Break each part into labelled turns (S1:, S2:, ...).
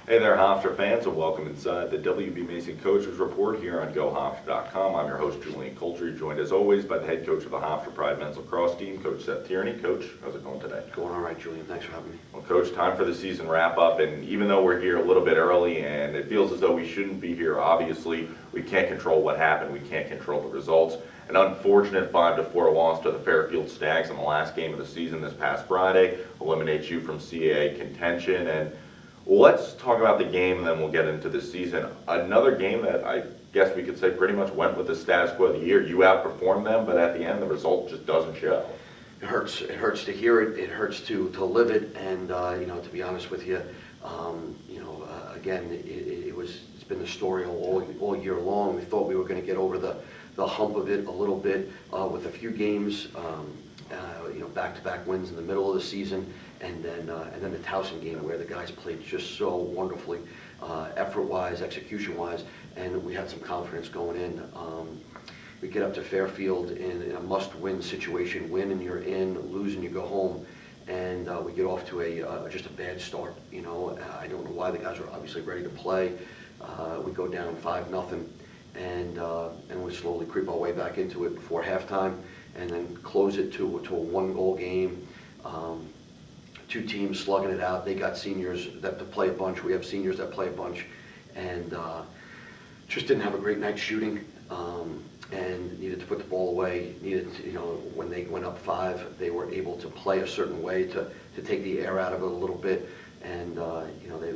S1: Hey there, Hofstra fans, and welcome inside the WB Mason Coaches Report here on GoHofstra.com. I'm your host, Julian Coulter, joined as always by the head coach of the Hofstra Pride men's lacrosse team, Coach Seth Tierney. Coach, how's it going today?
S2: Going all right, Julian. Thanks for having me.
S1: Well, Coach, time for the season wrap-up, and even though we're here a little bit early and it feels as though we shouldn't be here, obviously, we can't control what happened. We can't control the results. An unfortunate 5-4 loss to the Fairfield Stags in the last game of the season this past Friday eliminates you from CAA contention. And let's talk about the game, and then we'll get into the season. Another game that I guess we could say pretty much went with the status quo of the year. You outperformed them, but at the end, the result just doesn't show.
S2: It hurts. It hurts to hear it. It hurts to live it. And to be honest with you, again, it's been the story all year long. We thought we were going to get over the hump of it a little bit with a few games, back-to-back wins in the middle of the season, and then the Towson game where the guys played just so wonderfully, effort-wise, execution-wise, and we had some confidence going in. We get up to Fairfield in a must-win situation. Win and you're in, lose and you go home, and we get off to just a bad start. I don't know why. The guys are obviously ready to play. We go down 5-0, and we slowly creep our way back into it before halftime, and then close it to a one-goal game. Two teams slugging it out. They got seniors that play a bunch. We have seniors that play a bunch, and just didn't have a great night shooting, and needed to put the ball away. When they went up 5, they were able to play a certain way to take the air out of it a little bit, and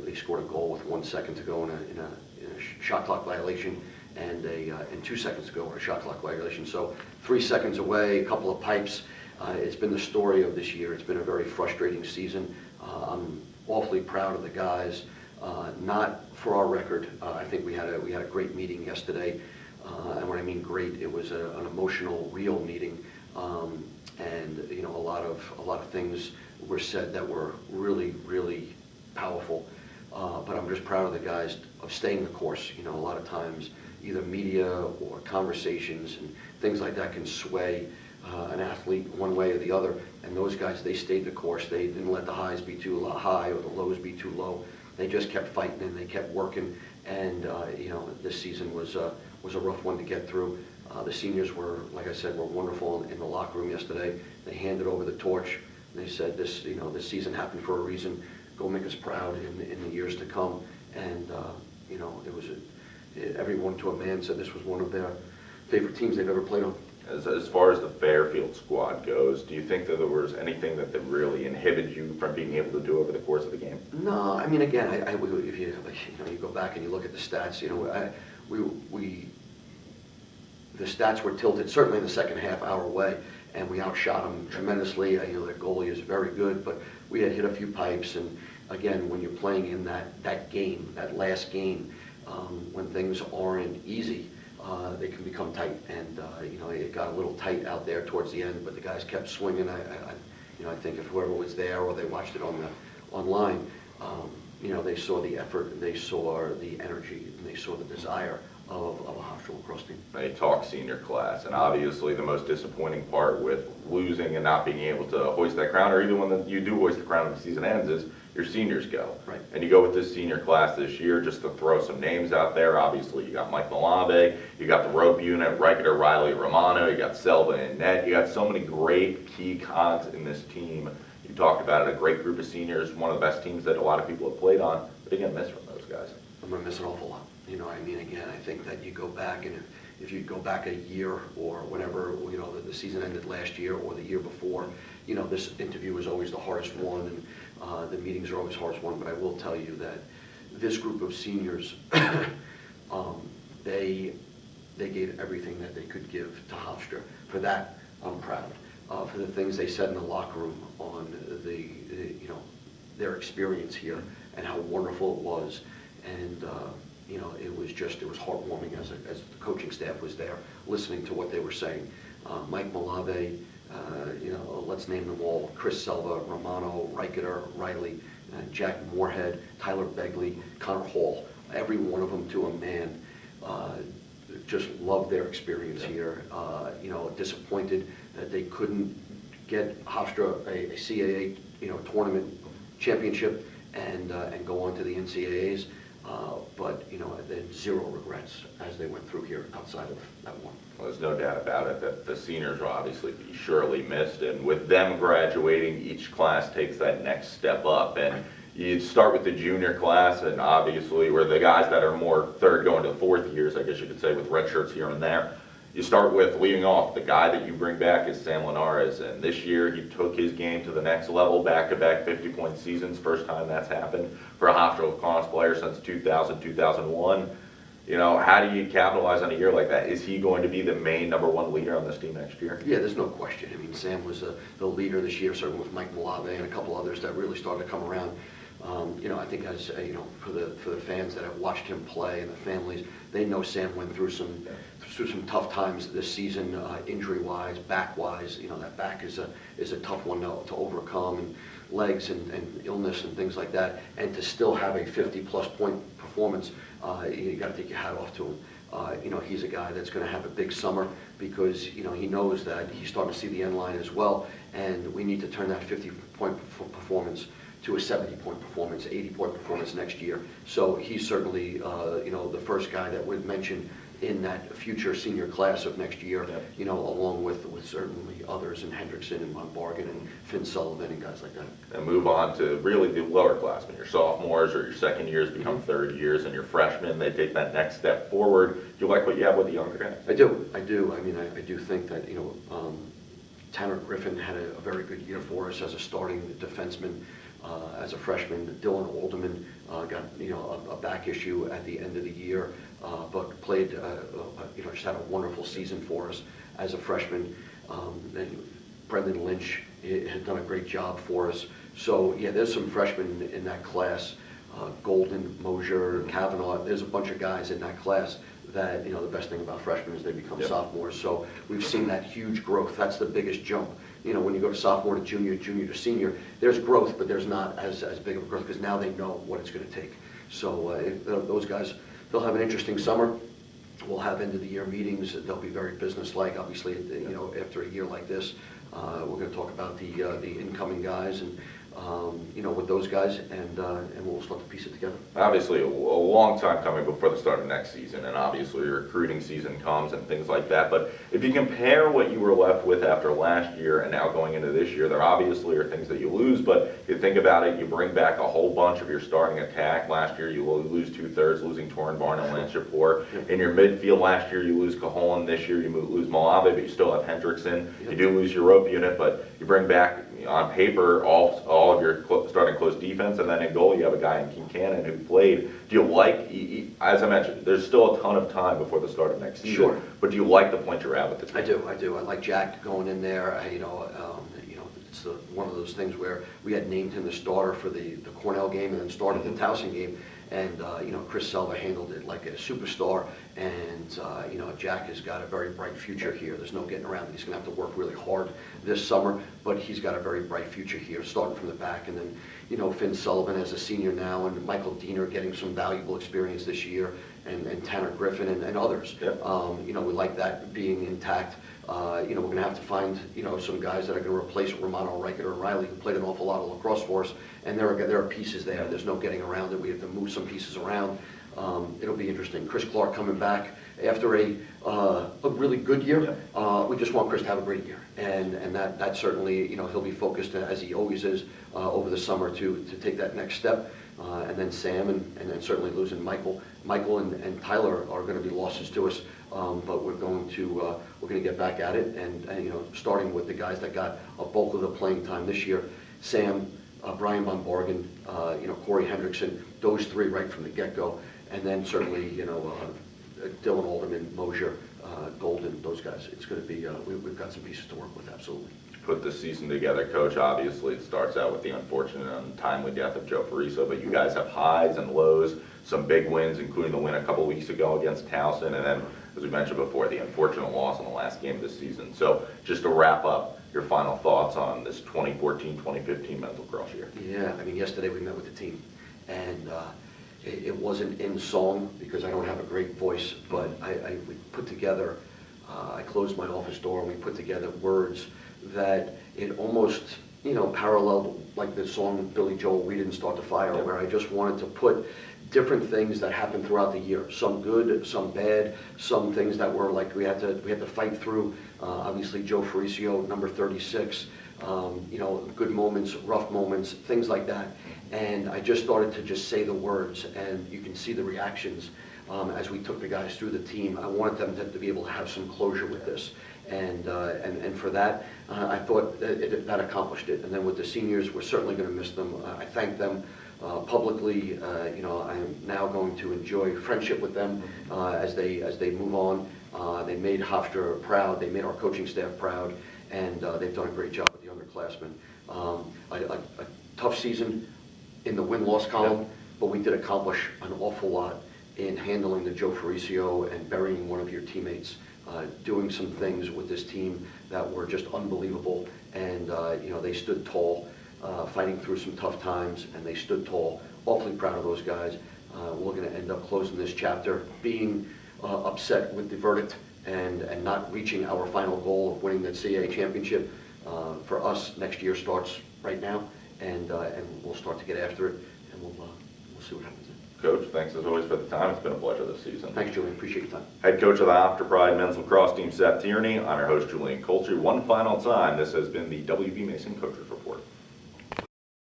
S2: they scored a goal with 1 second to go in a shot clock violation, and 2 seconds to go or a shot clock violation. So 3 seconds away, a couple of pipes. It's been the story of this year. It's been a very frustrating season. I'm awfully proud of the guys. Not for our record. I think we had a great meeting yesterday, and when I mean great, it was an emotional, real meeting, and a lot of things were said that were really, really powerful. But I'm just proud of the guys of staying the course. A lot of times, either media or conversations and things like that can sway an athlete one way or the other, and those guys, they stayed the course. They didn't let the highs be too high or the lows be too low. They just kept fighting and they kept working, and this season was a rough one to get through. The seniors were, like I said, were wonderful in the locker room yesterday. They handed over the torch. They said this season happened for a reason. Go make us proud in the years to come. And it was everyone to a man said this was one of their favorite teams they've ever played on.
S1: As far as the Fairfield squad goes, do you think that there was anything that really inhibited you from being able to do over the course of the game?
S2: No, I mean, again, if you go back and you look at the stats, the stats were tilted certainly in the second half our way, and we outshot them tremendously. Their goalie is very good, but we had hit a few pipes, and again, when you're playing in that game, that last game, when things aren't easy, they can become tight, and it got a little tight out there towards the end, but the guys kept swinging. I think if whoever was there or they watched it online, they saw the effort, they saw the energy, and they saw the desire of a Hofstra lacrosse team.
S1: They talk senior class, and obviously the most disappointing part with losing and not being able to hoist that crown, or even when you do hoist the crown and the season ends, is your seniors go.
S2: Right.
S1: And you go with this senior class this year, just to throw some names out there. Obviously, you got Mike Malave, you got the rope unit, Reichert, Riley, Romano, you got Selva and Net. You got so many great key cogs in this team. You talked about it, a great group of seniors, one of the best teams that a lot of people have played on. But you're going to miss from those guys.
S2: I'm going to miss an awful lot. Again, I think that you go back, and if you go back a year or whenever, the season ended last year or the year before, this interview is always the hardest one, and the meetings are always the hardest one, but I will tell you that this group of seniors, they gave everything that they could give to Hofstra. For that, I'm proud. For the things they said in the locker room on their experience here and how wonderful it was, and it was heartwarming as the coaching staff was there, listening to what they were saying. Mike Malave, let's name them all: Chris Selva, Romano, Reichert, Riley, Jack Moorhead, Tyler Begley, Connor Hall. Every one of them to a man just loved their experience here. Disappointed that they couldn't get Hofstra a CAA tournament championship and go on to the NCAAs, but, you know, they had zero regrets as they went through here outside of that one.
S1: Well, there's no doubt about it that the seniors will obviously be surely missed, and with them graduating, each class takes that next step up. And you start with the junior class, and obviously we're the guys that are more third going to fourth years, I guess you could say, with red shirts here and there. You start with leading off. The guy that you bring back is Sam Linares, and this year he took his game to the next level, back-to-back 50-point seasons, first time that's happened for a Hofstra lacrosse player since 2000, 2001. You know, how do you capitalize on a year like that? Is he going to be the main #1 leader on this team next year?
S2: Yeah, there's no question. I mean, Sam was the leader this year, certainly with Mike Malave and a couple others that really started to come around. You know, I think as you know, for the fans that have watched him play and the families, they know Sam went through some tough times this season, injury-wise, back-wise. You know, that back is a tough one to overcome, and legs and illness and things like that. And to still have a 50-plus point performance, you got to take your hat off to him. You know, he's a guy that's going to have a big summer because, you know, he knows that he's starting to see the end line as well, and we need to turn that 50-point performance to a 70-point performance, 80-point performance next year. So he's certainly, you know, the first guy that we'd mention in that future senior class of next year, you know, along with certainly others in Hendrickson and Von Bargen and Finn Sullivan and guys like that.
S1: And move on to really the lower classmen, your sophomores or your second years become third years, and your freshmen, they take that next step forward. Do you like what you have with the younger guys?
S2: I do. I mean, I do think that, you know, Tanner Griffin had a very good year for us as a starting defenseman. As a freshman, Dylan Alderman got, you know, a back issue at the end of the year, but played, you know, just had a wonderful season for us as a freshman. And Brendan Lynch had done a great job for us. So yeah, there's some freshmen in that class, Golden, Mosier, Kavanaugh. There's a bunch of guys in that class that, you know, the best thing about freshmen is they become sophomores. So we've seen that huge growth. That's the biggest jump. You know, when you go to sophomore to junior, junior to senior, there's growth, but there's not as big of a growth because now they know what it's going to take. So those guys, they'll have an interesting summer. We'll have end of the year meetings. They'll be very business-like. Obviously, you know, after a year like this, we're going to talk about the incoming guys and you know, with those guys, and we'll start to piece it together.
S1: Obviously, a long time coming before the start of next season, and obviously your recruiting season comes and things like that. But if you compare what you were left with after last year and now going into this year, there obviously are things that you lose. But if you think about it, you bring back a whole bunch of your starting attack. Last year, you lose 2/3, losing Torrenbarn and Lance Shapur. In your midfield last year, you lose Cajolan. This year, you lose Malave, but you still have Hendrickson. You do lose your rope unit, but you bring back, on paper, all of your starting close defense, and then in goal you have a guy in Kincannon who played. Do you like, as I mentioned, there's still a ton of time before the start of next season,
S2: Sure.
S1: But do you like the point you're at with the team?
S2: I do. I like Jack going in there. You know, it's one of those things where we had named him the starter for the Cornell game and then started the Towson game. And, you know, Chris Selva handled it like a superstar. And, you know, Jack has got a very bright future here. There's no getting around it. He's going to have to work really hard this summer, but he's got a very bright future here, starting from the back. And then, you know, Finn Sullivan as a senior now, and Michael Diener getting some valuable experience this year, and Tanner Griffin and others.
S1: Yep.
S2: You know, we like that being intact. You know, we're going to have to find, you know, some guys that are going to replace Romano, Reichert, or Riley, who played an awful lot of lacrosse for us, and there are pieces there. There's no getting around it. We have to move some pieces around. It'll be interesting. Chris Clark coming back after a really good year. We just want Chris to have a great year, and that certainly, you know, he'll be focused, as he always is, over the summer to take that next step. And then Sam, and then certainly losing Michael. Michael and Tyler are going to be losses to us, but we're going to get back at it, and you know, starting with the guys that got a bulk of the playing time this year, Sam, Brian Von Bargen, you know, Corey Hendrickson, those three right from the get-go, and then certainly, you know, Dylan Alderman, Mosier, Golden, those guys. It's going to be, we've got some pieces to work with, absolutely.
S1: Put the season together, Coach. Obviously, it starts out with the unfortunate and untimely death of Joe Pariso, but you guys have highs and lows, some big wins, including the win a couple weeks ago against Towson, and then, as we mentioned before, the unfortunate loss in the last game of the season. So just to wrap up, your final thoughts on this 2014-2015 men's lacrosse year.
S2: Yeah, I mean, yesterday we met with the team, and it wasn't in song because I don't have a great voice, but we put together, I closed my office door and we put together words that it almost paralleled like the song Billy Joel, "We Didn't Start the Fire," where I just wanted to put different things that happened throughout the year, some good, some bad, some things that were like we had to fight through. Obviously, Joe Faricio, number 36, good moments, rough moments, things like that. And I just started to just say the words, and you can see the reactions as we took the guys through the team. I wanted them to be able to have some closure with this. And for that, I thought that accomplished it. And then with the seniors, we're certainly going to miss them. I thank them publicly. I am now going to enjoy friendship with them as they move on. They made Hofstra proud. They made our coaching staff proud, and they've done a great job with the underclassmen. A tough season in the win-loss column, but we did accomplish an awful lot in handling the Joe Faricio and burying one of your teammates. Doing some things with this team that were just unbelievable, and they stood tall, fighting through some tough times, and they stood tall. Awfully proud of those guys. We're going to end up closing this chapter being upset with the verdict and not reaching our final goal of winning that CAA championship. For us, next year starts right now, and we'll start to get after it, and we'll see what happens.
S1: Coach, thanks as always for the time. It's been a pleasure this season.
S2: Thanks, Julian. Appreciate your time.
S1: Head coach of the Hofstra Pride men's lacrosse team, Seth Tierney. I'm your host, Julian Colcher. One final time, this has been the WB Mason Coaches Report.